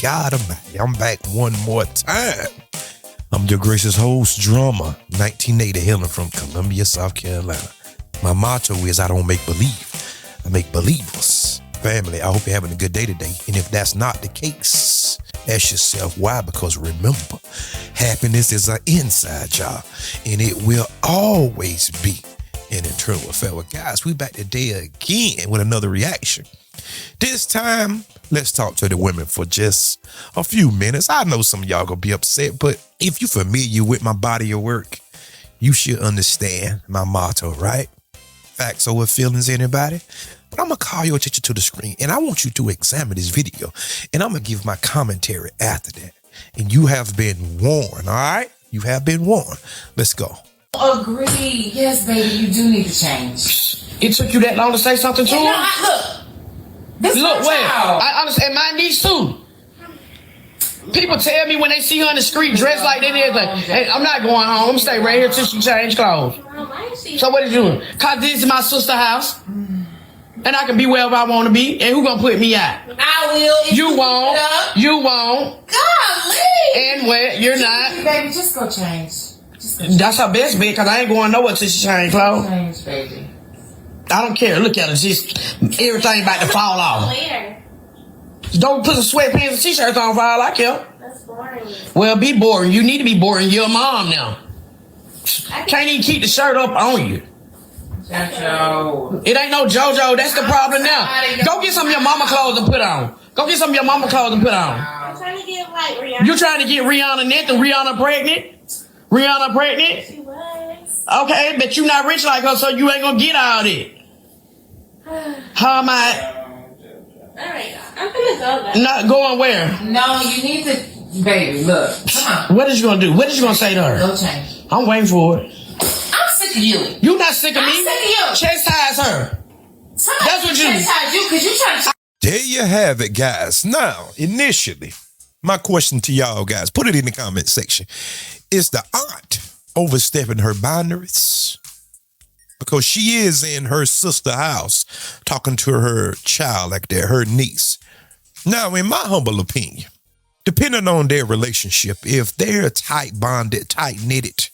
God Almighty, I'm back one more time. I'm your gracious host, Drummer, 1980, hailing from Columbia, South Carolina. My motto is I don't make believe, I make believers. Family, I hope you're having a good day today. And if that's not the case, ask yourself why. Because remember, happiness is an inside job, and it will always be an internal affair. Well, guys, we back today again with another reaction. This time, let's talk to the women for just a few minutes. I know some of y'all gonna be upset, but if you're familiar with my body of work, you should understand my motto, right? Facts over feelings, anybody? But I'm gonna call your attention to the screen, and I want you to examine this video, and I'm gonna give my commentary after that. And you have been warned, all right? You have been warned. Let's go. Agree. Yes, baby, you do need to change. It took you that long to say something to him? Look, wait. I understand my niece too. People tell me when they see her in the street dressed like that and everything, hey, I'm not going home. I'm gonna stay right here till she change clothes. So what are you doing? Cause this is my sister's house. And I can be wherever I want to be. And who gonna put me out? I will. You won't. You won't. Golly. And where? You're not. Baby, just go change. That's her best bet, because I ain't going nowhere till she change clothes. Change, baby. I don't care. Look at her. Just everything about to fall off. Where? Don't put some sweatpants and t-shirts on for all I care. That's boring. Well, be boring. You need to be boring. You're a mom now. Can't even keep the shirt up on you. JoJo. It ain't no JoJo. That's the problem now. Go get some of your mama clothes and put on. Go get some of your mama clothes and put on. I'm trying to get like Rihanna. You trying to get Rihanna nothing? Rihanna pregnant? Rihanna pregnant? She was. Okay, but you not rich like her, so you ain't gonna get all that. How am I? Alright, I'm gonna go though. Not going where? No, you need to, baby, look. Come on. What is you gonna do? What is you gonna say to her? Go change. I'm waiting for it. I'm sick of you. You not sick of me? I'm sick of you. Chastise her. Somebody That's what you- chastise you because you trying to. There you have it, guys. Now, initially, my question to y'all guys, put it in the comment section. Is the aunt overstepping her boundaries? Because she is in her sister's house talking to her child like that, her niece. Now, in my humble opinion, depending on their relationship, if they're tight bonded, tight knitted,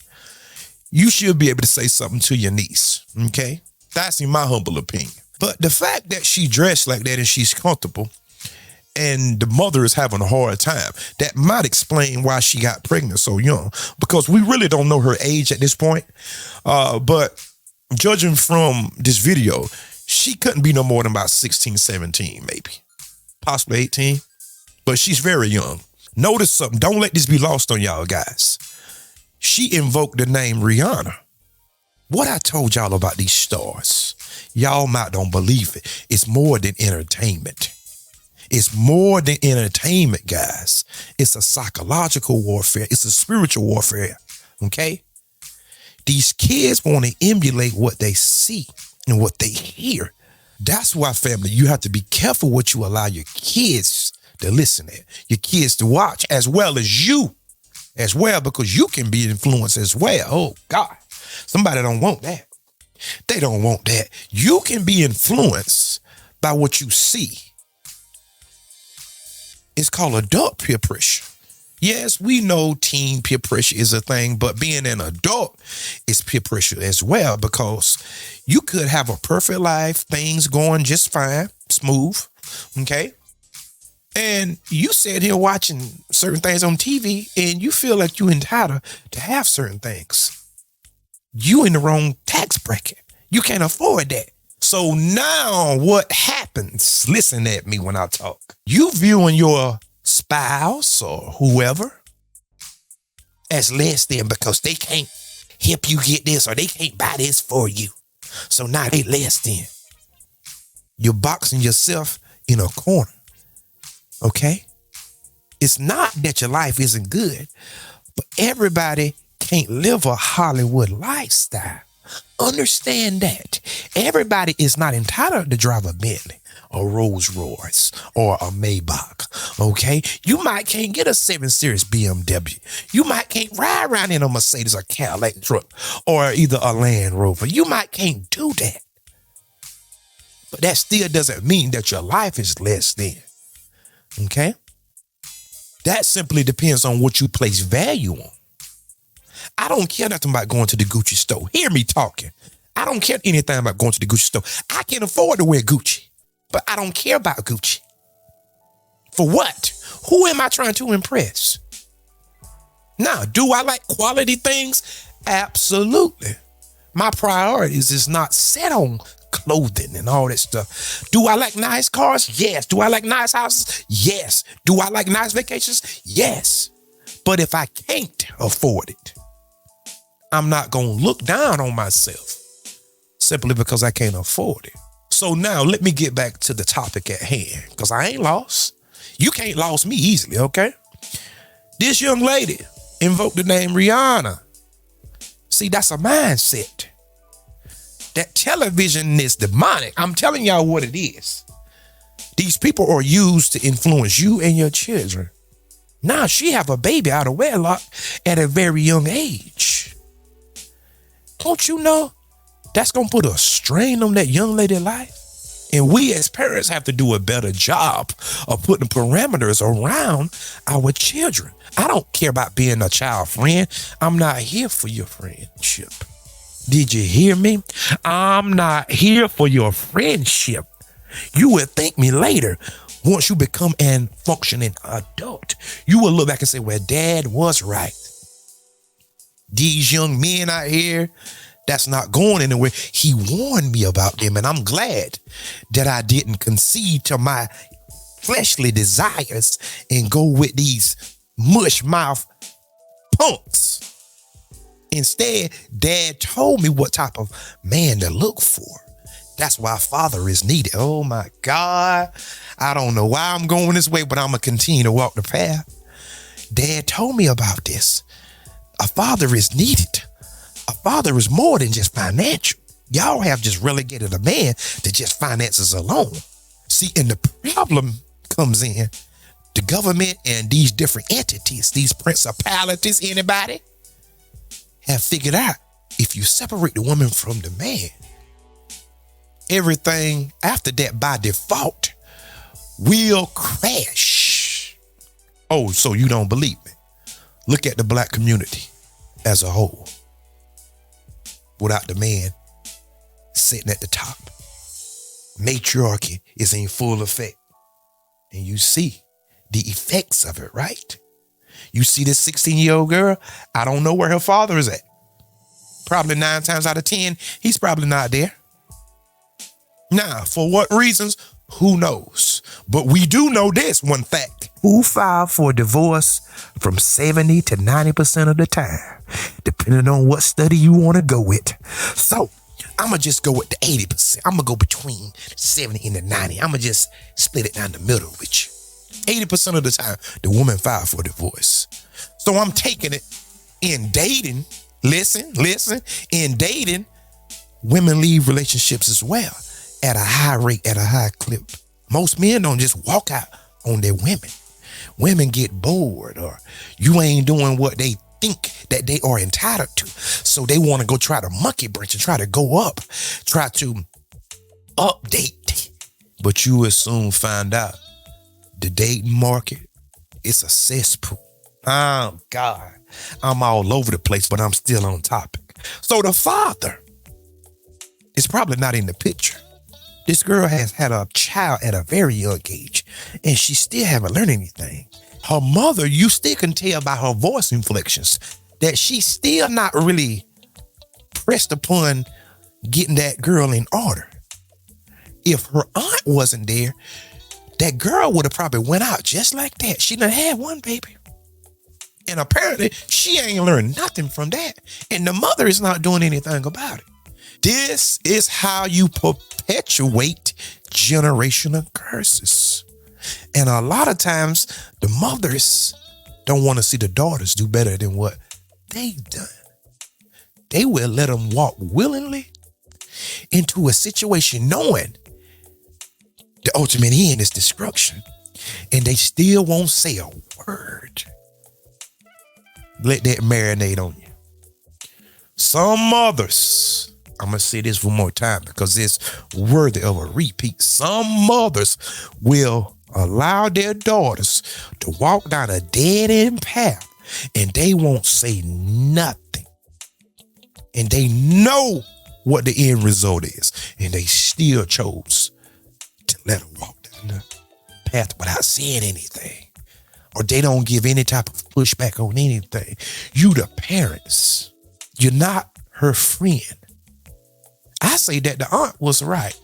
you should be able to say something to your niece, okay? That's in my humble opinion. But the fact that she dressed like that and she's comfortable and the mother is having a hard time, that might explain why she got pregnant so young, because we really don't know her age at this point. But judging from this video, she couldn't be no more than about 16, 17, maybe, possibly 18, but she's very young. Notice something. Don't let this be lost on y'all, guys. She invoked the name Rihanna. What I told y'all about these stars, y'all might don't believe it. It's more than entertainment. It's more than entertainment, guys. It's a psychological warfare. It's a spiritual warfare, okay? These kids want to emulate what they see and what they hear. That's why, family, you have to be careful what you allow your kids to listen at, your kids to watch, as well as you, as well, because you can be influenced as well. Oh, God. Somebody don't want that. They don't want that. You can be influenced by what you see. It's called adult peer pressure. Yes, we know teen peer pressure is a thing, but being an adult is peer pressure as well, because you could have a perfect life, things going just fine, smooth, okay? And you sit here watching certain things on TV and you feel like you're entitled to have certain things. You in the wrong tax bracket. You can't afford that. So now what happens? Listen at me when I talk. You viewing your spouse or whoever as less than because they can't help you get this or they can't buy this for you. So now they less than. You're boxing yourself in a corner. Okay? It's not that your life isn't good, but everybody can't live a Hollywood lifestyle. Understand that. Everybody is not entitled to drive a Bentley, a Rolls Royce, or a Maybach, okay? You might can't get a 7 Series BMW. You might can't ride around in a Mercedes or Cadillac truck, or either a Land Rover. You might can't do that. But that still doesn't mean that your life is less than, okay? That simply depends on what you place value on. I don't care nothing about going to the Gucci store. Hear me talking. I don't care anything about going to the Gucci store. I can afford to wear Gucci, but I don't care about Gucci. For what? Who am I trying to impress? Now, do I like quality things? Absolutely. My priorities is not set on clothing and all that stuff. Do I like nice cars? Yes. Do I like nice houses? Yes. Do I like nice vacations? Yes. But if I can't afford it, I'm not going to look down on myself simply because I can't afford it. So now let me get back to the topic at hand, because I ain't lost. You can't lose me easily, okay? This young lady invoked the name Rihanna. See, that's a mindset. That television is demonic. I'm telling y'all what it is. These people are used to influence you and your children. Now she have a baby out of wedlock at a very young age. Don't you know that's going to put a strain on that young lady's life? And we as parents have to do a better job of putting parameters around our children. I don't care about being a child friend. I'm not here for your friendship. Did you hear me? I'm not here for your friendship. You will thank me later. Once you become an functioning adult, you will look back and say, well, Dad was right. These young men out here, that's not going anywhere. He warned me about them, and I'm glad that I didn't concede to my fleshly desires and go with these mush mouth punks. Instead, Dad told me what type of man to look for. That's why a father is needed. Oh my God. I don't know why I'm going this way, but I'm going to continue to walk the path. Dad told me about this. A father is needed. A father is more than just financial. Y'all have just relegated a man to just finances alone. See, and the problem comes in the government and these different entities, these principalities, anybody have figured out if you separate the woman from the man, everything after that by default will crash. Oh, so you don't believe me? Look at the black community as a whole. Without the man sitting at the top, matriarchy is in full effect. And you see the effects of it, right? You see this 16-year-old girl, I don't know where her father is at. Probably 9 times out of 10, he's probably not there. Now, for what reasons? Who knows? But we do know this one fact. Who filed for divorce from 70 to 90% of the time, depending on what study you want to go with. So I'm going to just go with the 80%. I'm going to go between 70 and the 90. I'm going to just split it down the middle with you. 80% of the time, the woman filed for divorce. So I'm taking it in dating. Listen, in dating, women leave relationships as well at a high rate, at a high clip. Most men don't just walk out on their women. Women get bored, or you ain't doing what they think that they are entitled to. So they want to go try to monkey branch and try to go up, try to update. But you will soon find out the dating market is a cesspool. Oh God, I'm all over the place, but I'm still on topic. So the father is probably not in the picture. This girl has had a child at a very young age, and she still haven't learned anything. Her mother, you still can tell by her voice inflections that she's still not really pressed upon getting that girl in order. If her aunt wasn't there, that girl would have probably went out just like that. She done had one baby. And apparently she ain't learned nothing from that. And the mother is not doing anything about it. This is how you perpetuate generational curses. And a lot of times the mothers don't want to see the daughters do better than what they've done. They will let them walk willingly into a situation knowing the ultimate end is destruction, and they still won't say a word. Let that marinate on you. Some mothers, I'm going to say this one more time because it's worthy of a repeat. Some mothers will allow their daughters to walk down a dead-end path and they won't say nothing. And they know what the end result is. And they still chose to let her walk down the path without saying anything. Or they don't give any type of pushback on anything. You the parents. You're not her friend. I say that the aunt was right.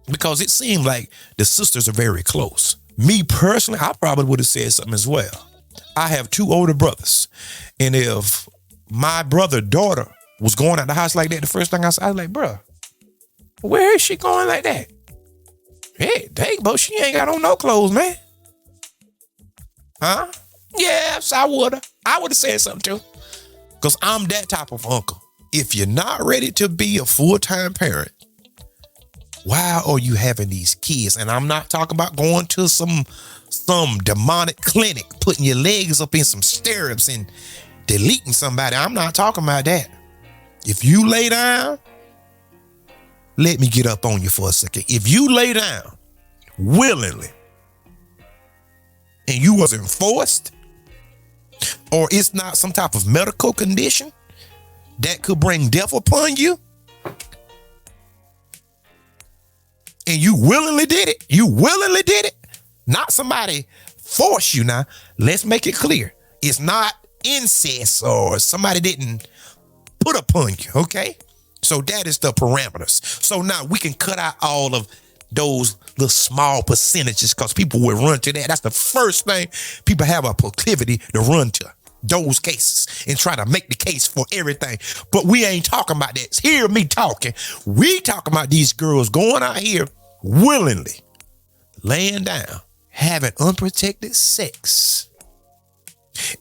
Because it seemed like the sisters are very close. Me personally, I probably would have said something as well. I have 2 older brothers. And if my brother's daughter was going out the house like that, the first thing I said, I was like, bruh, where is she going like that? Hey, dang, bro, she ain't got on no clothes, man. Huh? Yes, I would have. I would have said something too. Because I'm that type of uncle. If you're not ready to be a full-time parent, why are you having these kids? And I'm not talking about going to some demonic clinic, putting your legs up in some stirrups and deleting somebody. I'm not talking about that. If you lay down, let me get up on you for a second. If you lay down willingly and you wasn't forced, or it's not some type of medical condition that could bring death upon you, and you willingly did it, not somebody forced you. Now, let's make it clear. It's not incest or somebody didn't put upon you, okay? So that is the parameters. So now we can cut out all of those little small percentages because people will run to that. That's the first thing people have a proclivity to run to, those cases, and try to make the case for everything. But we ain't talking about that. Hear me talking. We talking about these girls going out here willingly, laying down, having unprotected sex,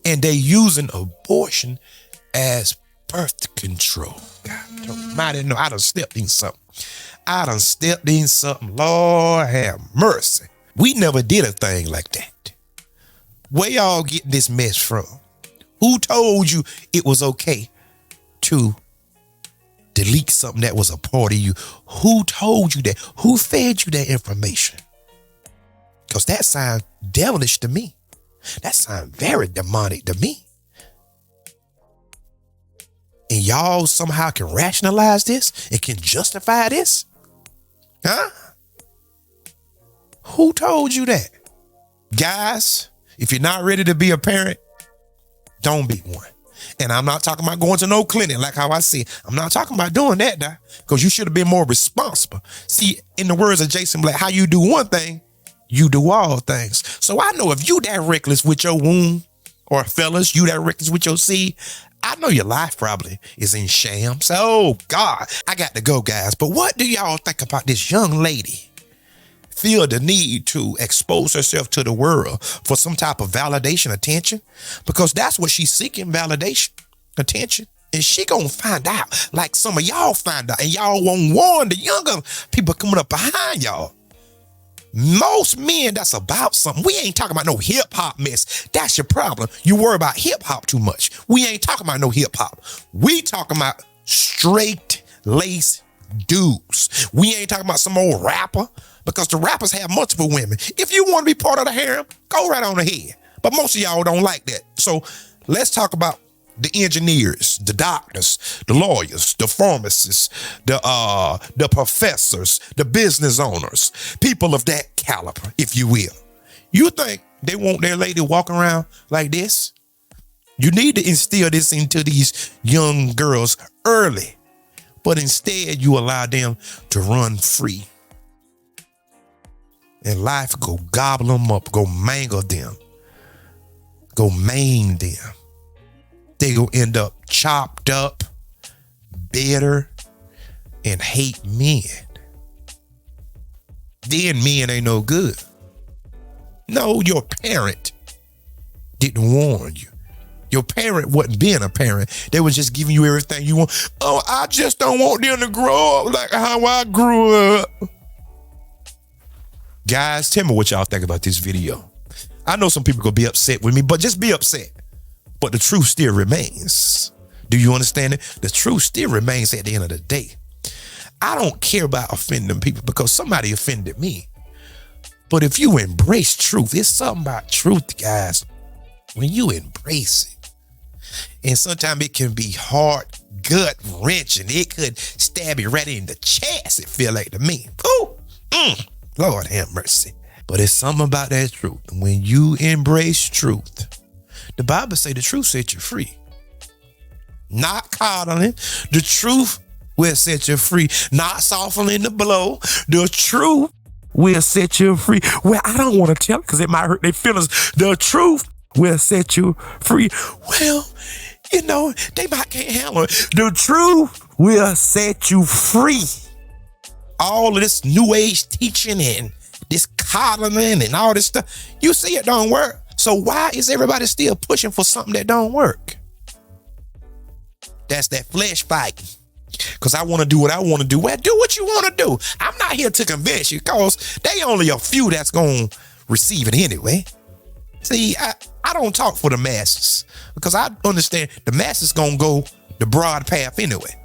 and they using abortion as birth control. God almighty, no, I done stepped in something. Lord have mercy. We never did a thing like that. Where y'all getting this mess from? Who told you it was okay to delete something that was a part of you? Who told you that? Who fed you that information? Because that sounds devilish to me. That sounds very demonic to me. And y'all somehow can rationalize this and can justify this? Huh? Who told you that? Guys, if you're not ready to be a parent, don't be one. And I'm not talking about going to no clinic like how I said. I'm not talking about doing that now, because you should have been more responsible. See, in the words of Jason Black, how you do one thing, you do all things. So I know if you that reckless with your womb, or fellas, you that reckless with your seed, I know your life probably is in shams. Oh God, I got to go, guys. But what do y'all think about this young lady feel the need to expose herself to the world for some type of validation, attention? Because that's what she's seeking, validation, attention. And she gonna find out like some of y'all find out, and y'all won't warn the younger people coming up behind y'all. Most men that's about something. We ain't talking about no hip hop mess. That's your problem. You worry about hip hop too much. We ain't talking about no hip hop. We talking about straight lace dudes. We ain't talking about some old rapper, because the rappers have multiple women. If you want to be part of the harem, go right on ahead. But most of y'all don't like that. So let's talk about the engineers, the doctors, the lawyers, the pharmacists, the professors, the business owners, people of that caliber, if you will. You think they want their lady walking around like this? You need to instill this into these young girls early, but instead you allow them to run free. And life go gobble them up, go mangle them, go maim them. They gonna end up chopped up, bitter, and hate men. Then men ain't no good. No, your parent didn't warn you. Your parent wasn't being a parent. They was just giving you everything you want. Oh, I just don't want them to grow up like how I grew up. Guys, tell me what y'all think about this video. I know some people gonna be upset with me, but just be upset. But the truth still remains. Do you understand it? The truth still remains at the end of the day. I don't care about offending people because somebody offended me. But if you embrace truth, it's something about truth, guys. When you embrace it, and sometimes it can be hard, gut wrenching. It could stab you right in the chest. It feel like to me. Ooh, Lord have mercy. But it's something about that truth. When you embrace truth, the Bible say the truth set you free. Not coddling. The truth will set you free. Not softening the blow. The truth will set you free. Well, I don't want to tell it because it might hurt their feelings. The truth will set you free. Well, you know, they might can't handle it. The truth will set you free. All of this new age teaching and this coddling and all this stuff, you see it don't work. So why is everybody still pushing for something that don't work? That's that flesh fighting. Because I want to do what I want to do. Well, do what you want to do. I'm not here to convince you because they only a few that's going to receive it anyway. See, I don't talk for the masses because I understand the masses going to go the broad path anyway.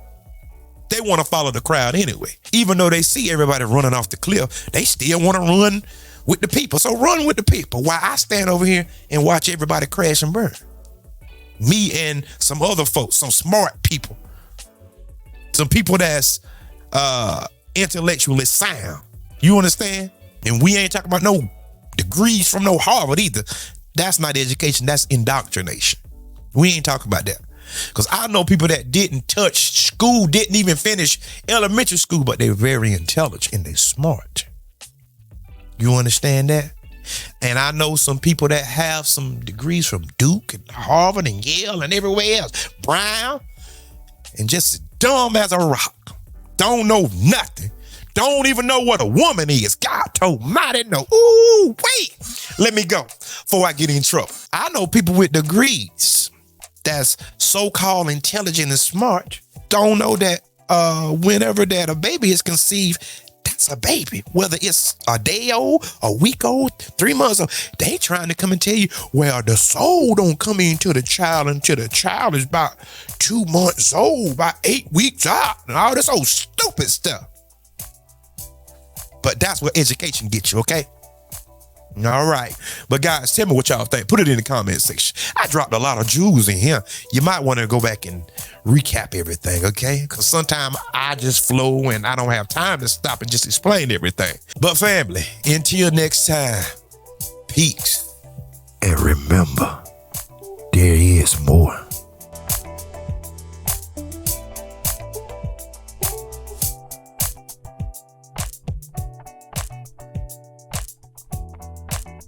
They want to follow the crowd anyway. Even though they see everybody running off the cliff, they still want to run with the people. So run with the people while I stand over here and watch everybody crash and burn. Me and some other folks, some smart people, some people that's intellectually sound. You understand? And we ain't talking about no degrees from no Harvard either. That's not education. That's indoctrination. We ain't talking about that. Because I know people that didn't touch school, didn't even finish elementary school, but they're very intelligent and they're smart. You understand that? And I know some people that have some degrees from Duke and Harvard and Yale and everywhere else. Brown, and just dumb as a rock. Don't know nothing. Don't even know what a woman is. God almighty know. Ooh, wait. Let me go before I get in trouble. I know people with degrees that's so-called intelligent and smart don't know that whenever that a baby is conceived, that's a baby. Whether it's a day old, a week old, 3 months old, they trying to come and tell you, well, the soul don't come into the child until the child is about 2 months old, about 8 weeks out, and all this old stupid stuff. But that's what education gets you, okay? All right. But guys, tell me what y'all think. Put it in the comment section. I dropped a lot of jewels in here. You might want to go back and recap everything, okay? Because sometimes I just flow and I don't have time to stop and just explain everything. But family, until next time, peace. And remember, there is more.